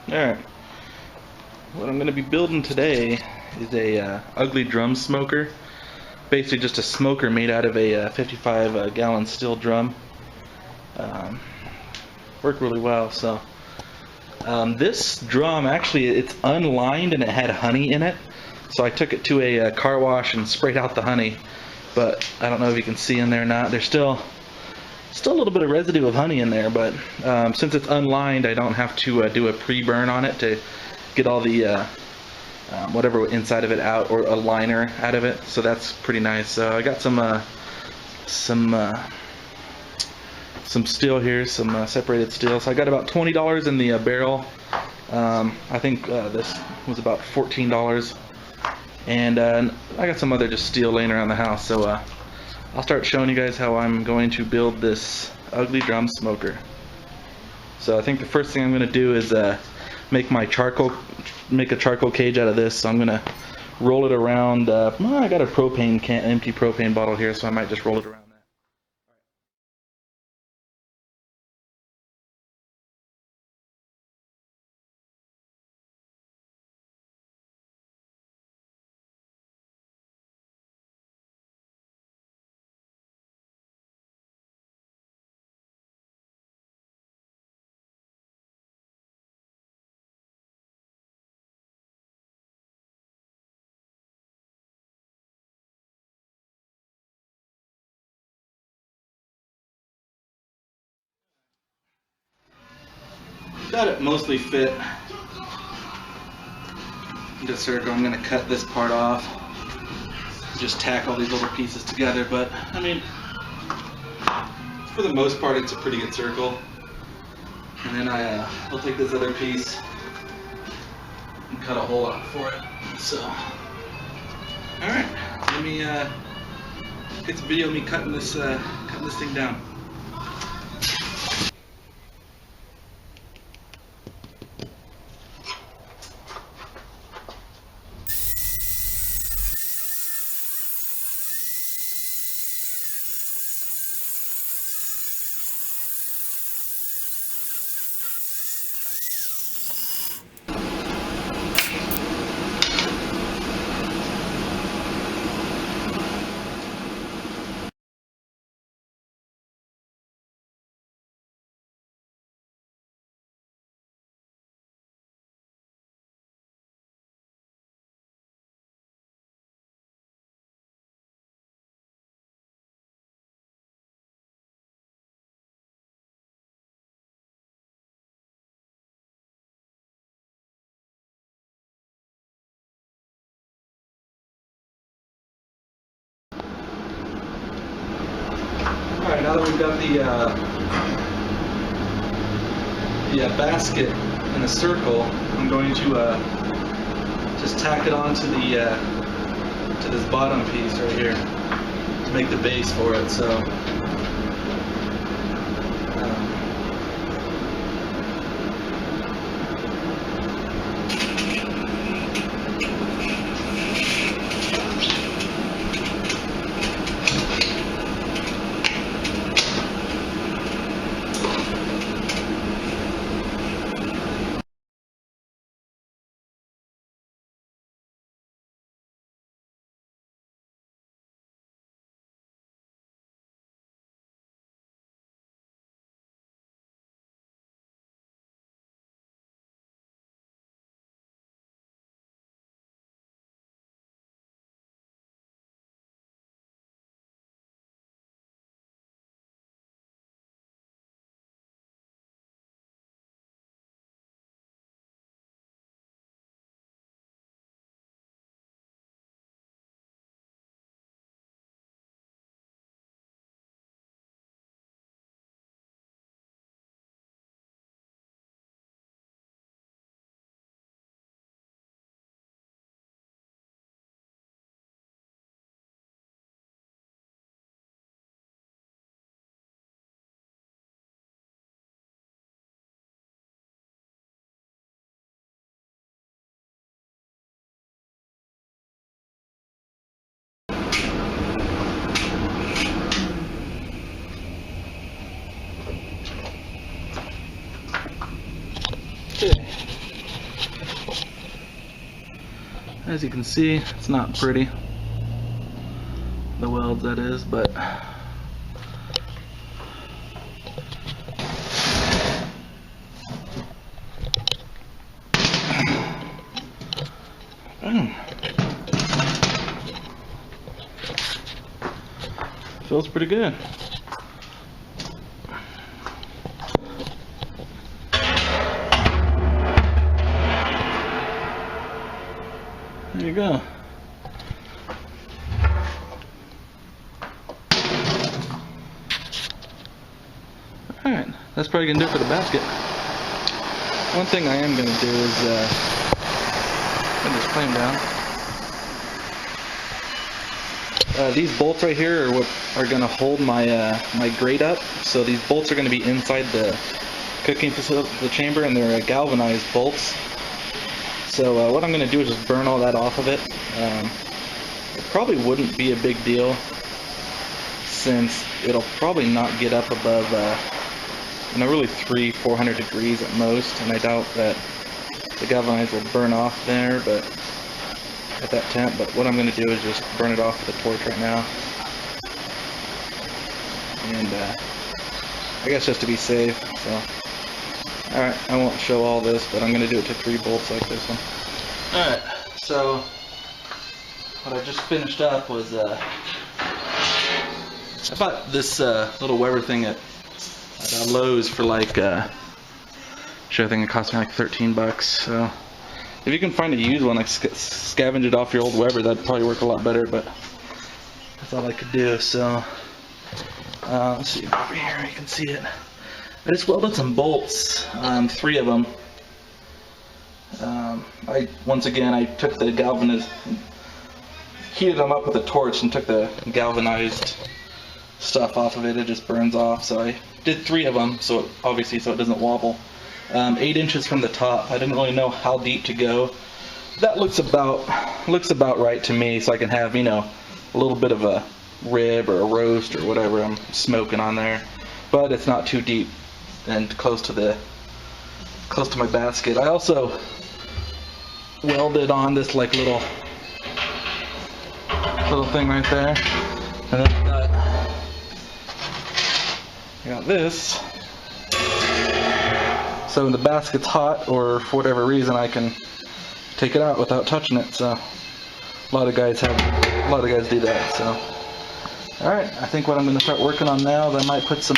Alright, what I'm going to be building today is a ugly drum smoker. Basically just a smoker made out of a 55 gallon steel drum. Worked really well. So this drum, actually, it's unlined and it had honey in it. So I took it to a car wash and sprayed out the honey. But I don't know if you can see in there or not. There's still a little bit of residue of honey in there, but since it's unlined, I don't have to do a pre-burn on it to get all the whatever inside of it out, or a liner out of it. So that's pretty nice. So I got some steel here, some separated steel. So I got about $20 in the barrel. I think this was about $14, and I got some other just steel laying around the house. So I'll start showing you guys how I'm going to build this ugly drum smoker. So I think the first thing I'm going to do is make a charcoal cage out of this. So I'm going to roll it around. Well, I got a empty propane bottle here, so I might just roll it around that. Got it mostly fit. This circle, I'm going to cut this part off. Just tack all these little pieces together, but I mean, for the most part, it's a pretty good circle. And then I'll take this other piece and cut a hole out for it. So, all right, let me get some video of me cutting this thing down. Alright, now that we've got the basket in a circle, I'm going to just tack it onto to this bottom piece right here to make the base for it. So As you can see, it's not pretty, the weld that is, but feels pretty good. There you go. Alright, that's probably going to do it for the basket. One thing I am going to do is put this plane down. These bolts right here are what are going to hold my my grate up. So these bolts are going to be inside the cooking facility, the chamber, and they're galvanized bolts. So what I'm going to do is just burn all that off of it. It probably wouldn't be a big deal since it'll probably not get up above really 300-400 degrees at most, and I doubt that the galvanized will burn off there, but at that temp. But what I'm going to do is just burn it off with a torch right now, and I guess just to be safe. So alright, I won't show all this, but I'm going to do it to 3 bolts like this one. Alright, so what I just finished up was I bought this little Weber thing at Lowe's for like I think it cost me like 13 bucks. So if you can find a used one, like scavenge it off your old Weber, that'd probably work a lot better, but that's all I could do. So let's see, over here you can see it. I just welded some bolts, 3 of them. Once again I took the galvanized, heated them up with a torch and took the galvanized stuff off of it. It just burns off. So I did 3 of them, so obviously so it doesn't wobble. 8 inches from the top. I didn't really know how deep to go. That looks about right to me. So I can have, you know, a little bit of a rib or a roast or whatever I'm smoking on there, but it's not too deep and close to my basket. I also welded on this like little thing right there, and then I got this. So when the basket's hot or for whatever reason, I can take it out without touching it. So a lot of guys do that. So all right, I think what I'm going to start working on now is I might put some.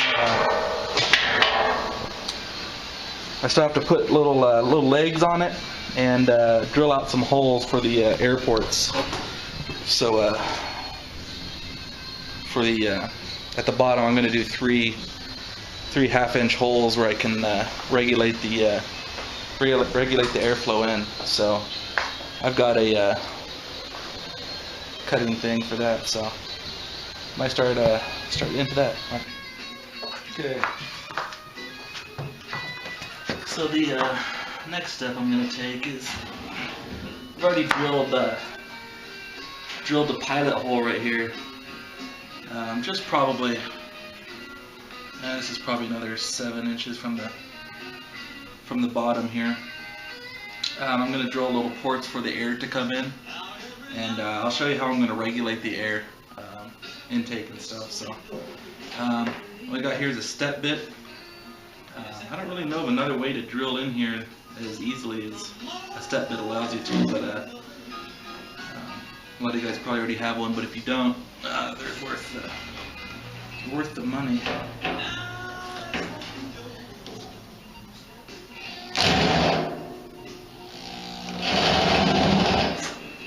I still have to put little legs on it and drill out some holes for the air ports. So at the bottom, I'm going to do three 1/2-inch holes where I can regulate the airflow in. So I've got a cutting thing for that. So I might start into that. Okay. So the next step I'm going to take is I've already drilled the pilot hole right here. Just probably, this is probably another 7 inches from the bottom here. I'm going to drill little ports for the air to come in, and I'll show you how I'm going to regulate the air intake and stuff. So what I got here is a step bit. I don't really know of another way to drill in here as easily as a step bit allows you to, but a lot of you guys probably already have one, but if you don't, they're worth the money.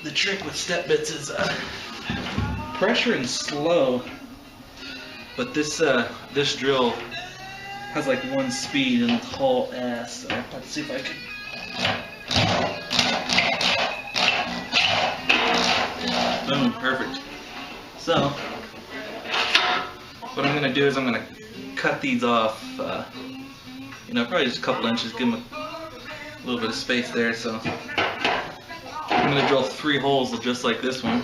The trick with step bits is pressuring slow, but this drill has like 1 speed and it's haul ass. So let's see if I can. Boom, perfect. So what I'm gonna do is I'm gonna cut these off. Probably just a couple inches. Give them a little bit of space there. So I'm gonna drill 3 holes just like this one.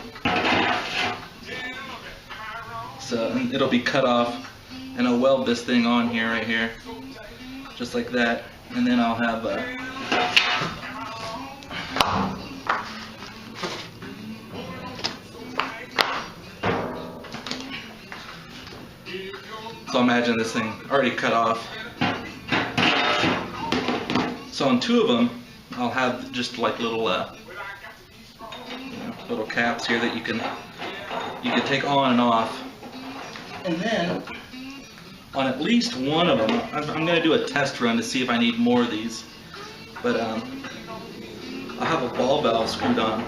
So it'll be cut off. And I'll weld this thing on here, right here, just like that, and then I'll have So imagine this thing already cut off. So on two of them, I'll have just like little little caps here that you can take on and off. And then on at least one of them, I'm going to do a test run to see if I need more of these. But I have a ball valve screwed on.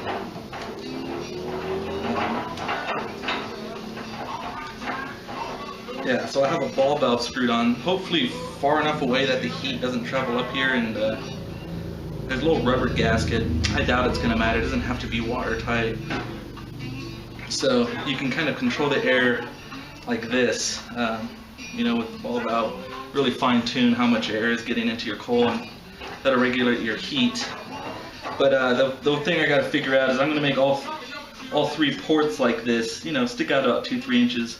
Yeah, so I have a ball valve screwed on, hopefully far enough away that the heat doesn't travel up here, and there's a little rubber gasket. I doubt it's going to matter, it doesn't have to be watertight. So you can kind of control the air like this, you know, with the ball valve, really fine tune how much air is getting into your coal, and that'll regulate your heat. But the thing I got to figure out is I'm going to make all three ports like this, you know, stick out about 2-3 inches.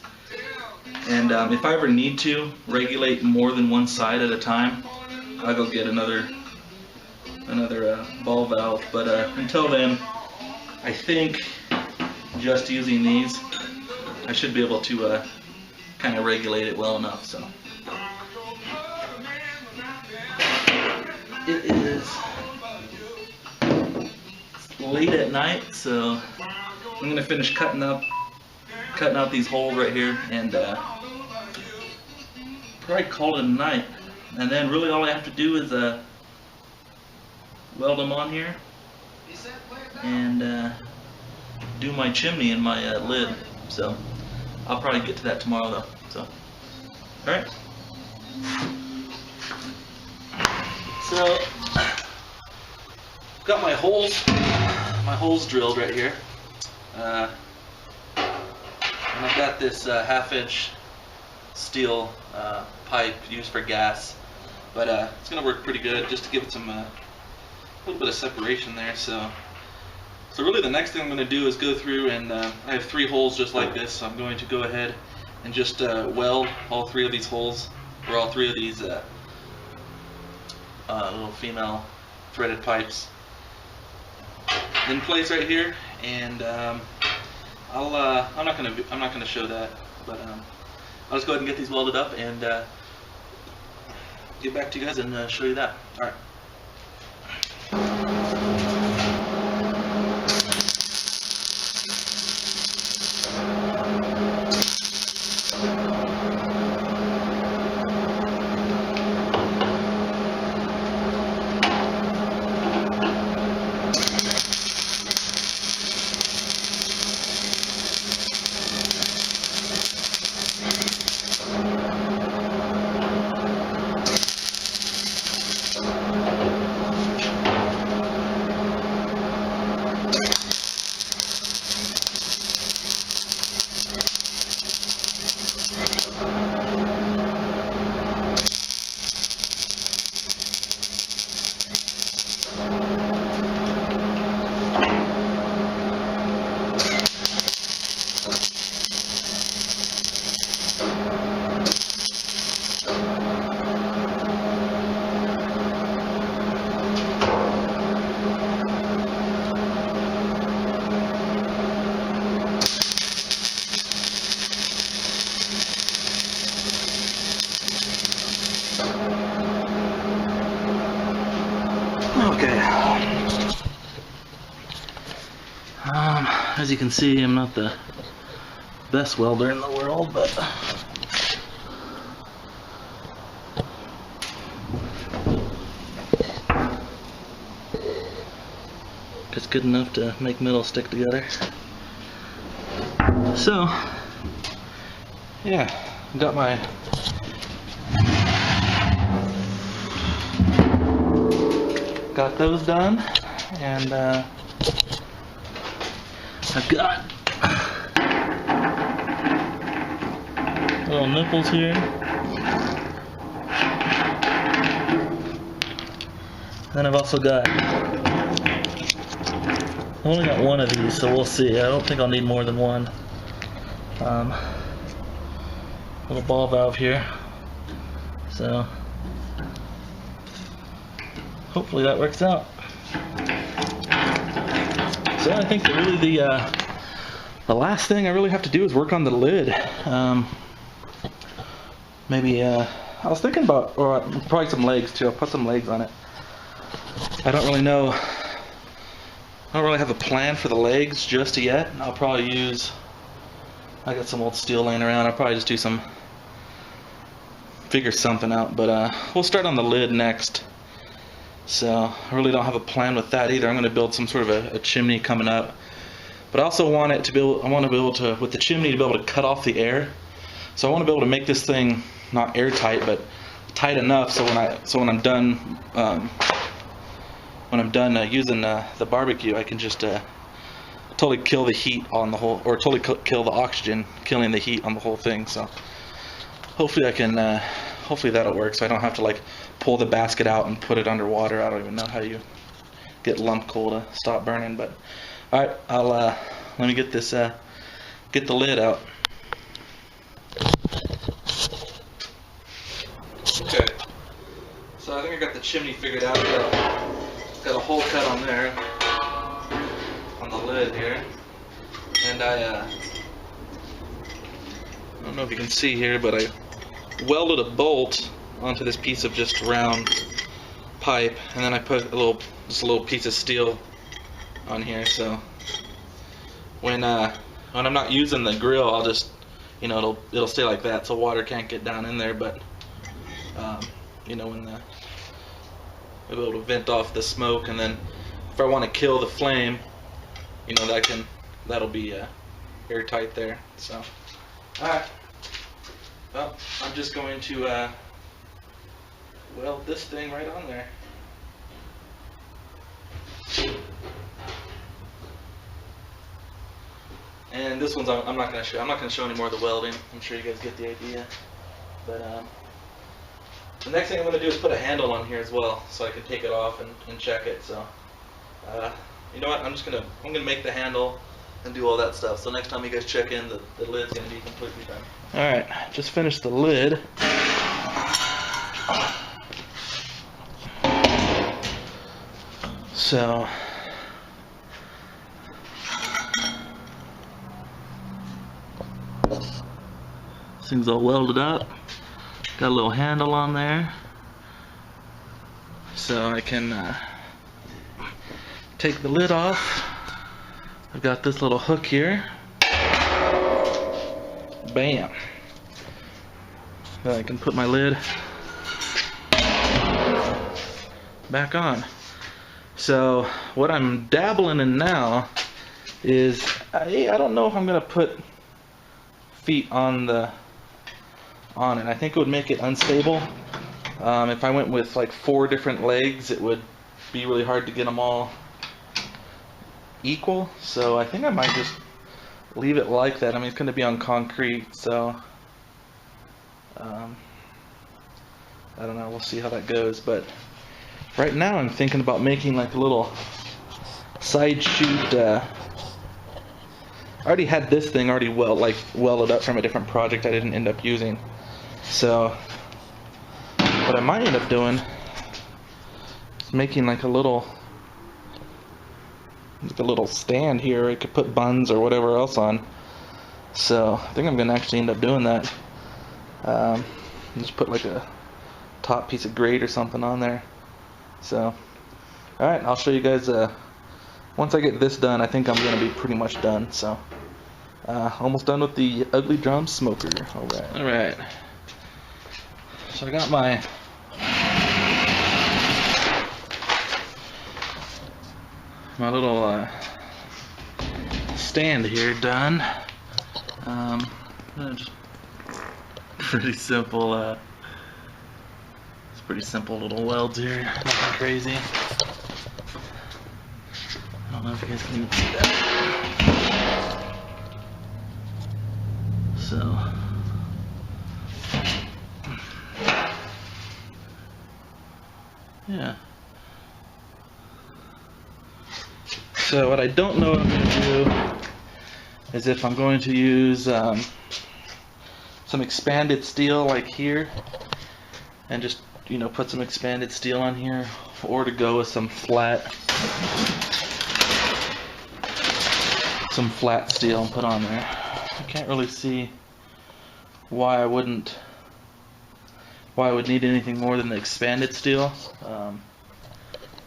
And if I ever need to regulate more than one side at a time, I'll go get another ball valve. But until then, I think just using these, I should be able to kind of regulate it well enough. So it is late at night, so I'm gonna finish cutting out these holes right here, and probably call it a night. And then really all I have to do is weld them on here and do my chimney and my lid. So I'll probably get to that tomorrow though. So alright. So got my holes drilled right here. And I've got this 1/2-inch steel pipe used for gas, but it's going to work pretty good just to give it some a little bit of separation there. So really the next thing I'm going to do is go through, and I have 3 holes just like this, so I'm going to go ahead and just weld all 3 of these holes, or all 3 of these little female threaded pipes in place right here. And I'm not gonna show that, but I'll just go ahead and get these welded up and get back to you guys and show you that. All right. Okay. As you can see, I'm not the best welder in the world, but it's good enough to make metal stick together. So, yeah, got those done, and I've got little nipples here, and I've also got, I've only got one of these, so we'll see. I don't think I'll need more than one. Little ball valve here, so hopefully that works out. So I think that really the last thing I really have to do is work on the lid. maybe I was thinking about, or probably some legs too. I'll put some legs on it. I don't really know. I don't really have a plan for the legs just yet. I'll probably use, I got some old steel laying around. I'll probably just do some, figure something out, but we'll start on the lid next. So I really don't have a plan with that either. I'm going to build some sort of a chimney coming up, but I also want it to be able, I want to be able to, with the chimney, to be able to cut off the air. So I want to be able to make this thing not airtight, but tight enough so when I'm done using the barbecue, I can just totally kill the heat on the whole, or totally kill the oxygen, killing the heat on the whole thing. So hopefully I can, hopefully that'll work, so I don't have to like pull the basket out and put it underwater. I don't even know how you get lump coal to stop burning, but all right, I'll let me get this get the lid out. Okay, so I think I got the chimney figured out. Got a hole cut on there on the lid here, and I don't know if you can see here, but I welded a bolt onto this piece of just round pipe, and then I put just a little piece of steel on here. So when I'm not using the grill, I'll just, you know, it'll stay like that, so water can't get down in there. But you know, when I'll be able to vent off the smoke, and then if I want to kill the flame, you know, that'll be airtight there. So all right, well, I'm just going to weld this thing right on there. And this one's, I'm not going to show any more of the welding. I'm sure you guys get the idea. But the next thing I'm going to do is put a handle on here as well, so I can take it off and check it. So you know what? I'm going to make the handle and do all that stuff. So next time you guys check in, the lid's going to be completely done. All right, just finished the lid. So this thing's all welded up. Got a little handle on there, so I can take the lid off. I've got this little hook here. Bam. Then I can put my lid back on. So what I'm dabbling in now is, I don't know if I'm gonna put feet on it. I think it would make it unstable. If I went with like 4 different legs, it would be really hard to get them all equal. So I think I might just leave it like that. I mean, it's going to be on concrete, so I don't know. We'll see how that goes. But right now I'm thinking about making like a little side chute. I already had this thing already welded up from a different project I didn't end up using. So what I might end up doing is making like a little stand here where I could put buns or whatever else on. So I think I'm gonna actually end up doing that. Just put like a top piece of grate or something on there. So alright, I'll show you guys once I get this done. I think I'm gonna be pretty much done. So almost done with the ugly drum smoker. Alright. So I got my little stand here done. Just pretty simple. It's pretty simple little welds here. Nothing crazy. I don't know if you guys can see that. So. Yeah. So what I don't know what I'm going to do is if I'm going to use some expanded steel like here, and just, you know, put some expanded steel on here, or to go with some flat steel and put on there. I can't really see why I wouldn't why I would need anything more than the expanded steel.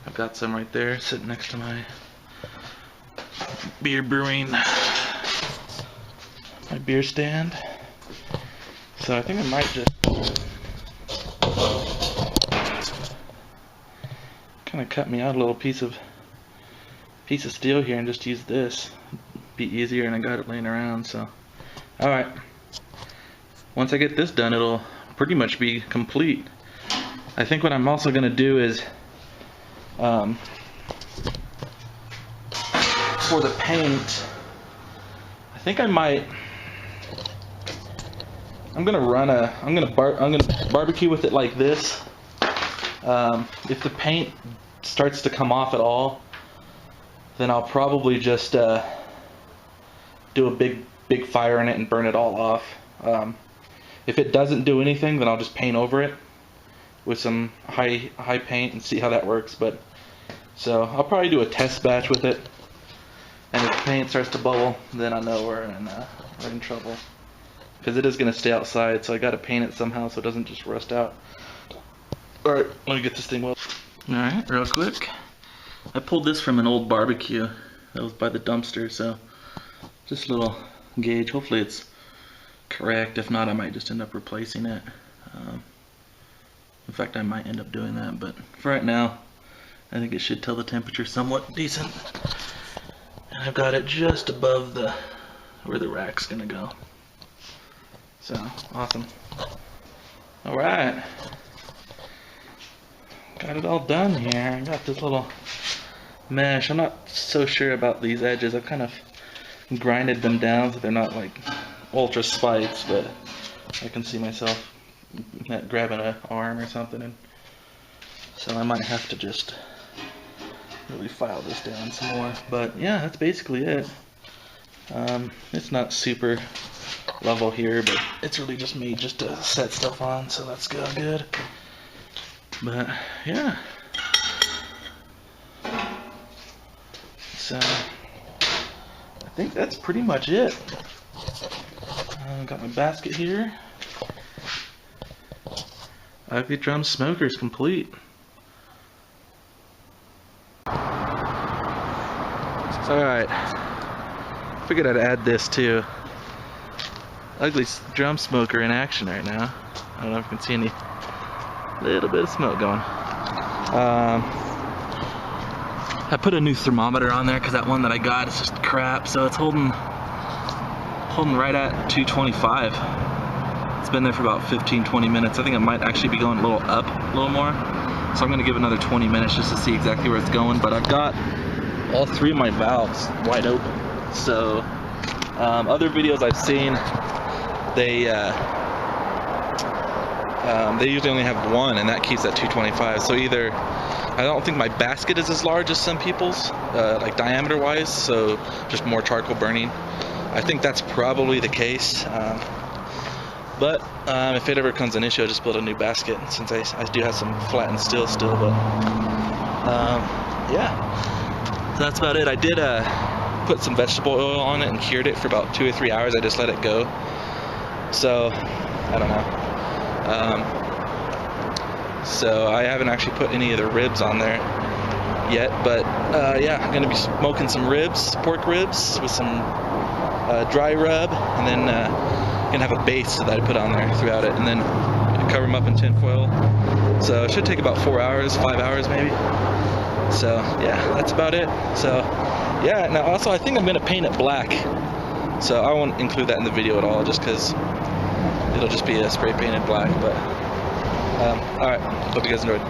I've got some right there sitting next to my beer brewing, my beer stand. So I think I might just kind of cut me out a little piece of steel here and just use this. Be easier, and I got it laying around. So, all right. Once I get this done, it'll pretty much be complete. I think what I'm also gonna do is, for the paint, I think I might. I'm gonna barbecue with it like this. If the paint starts to come off at all, then I'll probably just do a big fire in it and burn it all off. If it doesn't do anything, then I'll just paint over it with some high paint and see how that works. But so I'll probably do a test batch with it, and if the paint starts to bubble, then I know we're in trouble, because it is going to stay outside. So I got to paint it somehow so it doesn't just rust out. All right, let me get this thing welded. All right, real quick. I pulled this from an old barbecue that was by the dumpster, so just a little gauge. Hopefully it's correct. If not, I might just end up replacing it. In fact, I might end up doing that, but for right now, I think it should tell the temperature somewhat decent. And I've got it just above where the rack's gonna go. So, awesome. All right. Got it all done here. I got this little mesh. I'm not so sure about these edges. I've kind of grinded them down so they're not like ultra spikes, but I can see myself grabbing an arm or something, and so I might have to just really file this down some more. But yeah, that's basically it. It's not super level here, but it's really just made just to set stuff on, so that's good. But yeah, so I think that's pretty much it. Got my basket here. Ivy drum smoker is complete. Alright, figured I'd add this too. Ugly drum smoker in action right now. I don't know if you can see any little bit of smoke going. I put a new thermometer on there because that one that I got is just crap, so it's holding right at 225. It's been there for about 15-20 minutes. I think it might actually be going a little up a little more, so I'm going to give it another 20 minutes just to see exactly where it's going. But I've got all three of my valves wide open, so other videos I've seen, they usually only have one, and that keeps at 225. So either I don't think my basket is as large as some people's, like diameter wise, so just more charcoal burning. I think that's probably the case. But if it ever becomes an issue, I'll just build a new basket, since I do have some flattened steel still. But yeah, so that's about it. I did put some vegetable oil on it and cured it for about 2 or 3 hours. I just let it go. So I don't know. So I haven't actually put any of the ribs on there yet. But yeah, I'm gonna be smoking some ribs, pork ribs, with some dry rub, and then gonna have a base that I put on there throughout it, and then cover them up in tin foil. So it should take about 4 hours, 5 hours maybe. So yeah, that's about it. So yeah, now also I think I'm gonna paint it black, so I won't include that in the video at all, just because it'll just be a spray painted black. But alright, hope you guys enjoyed.